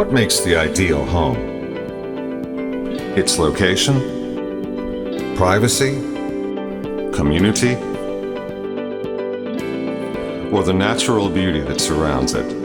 What makes the ideal home? Its location, privacy, community, or the natural beauty that surrounds it?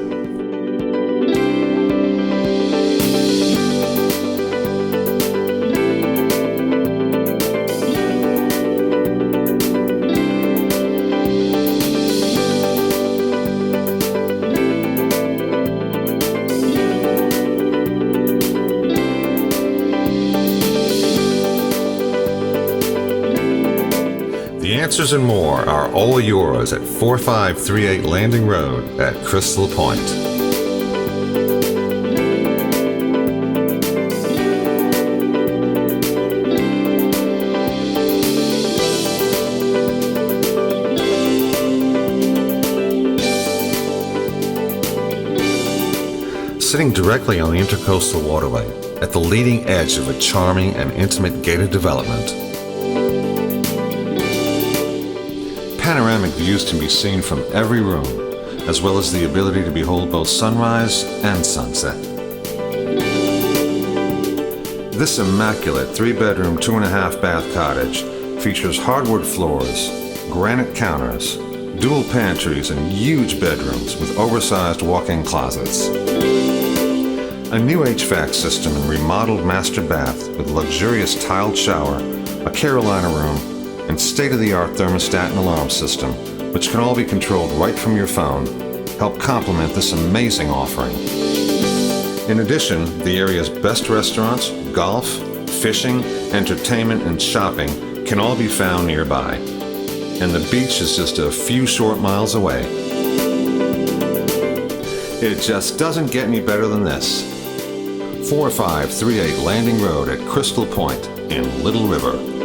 The answers and more are all yours at 4538 Landing Road at Crystal Pointe. Sitting directly on the Intercoastal Waterway at the leading edge of a charming and intimate gated development, panoramic views can be seen from every room, as well as the ability to behold both sunrise and sunset. This immaculate 3-bedroom, 2.5-bath cottage features hardwood floors, granite counters, dual pantries, and huge bedrooms with oversized walk-in closets. A new HVAC system and remodeled master bath with luxurious tiled shower, a Carolina room, and state-of-the-art thermostat and alarm system, which can all be controlled right from your phone, help complement this amazing offering. In addition, the area's best restaurants, golf, fishing, entertainment, and shopping can all be found nearby. And the beach is just a few short miles away. It just doesn't get any better than this. 4538 Landing Road at Crystal Pointe in Little River.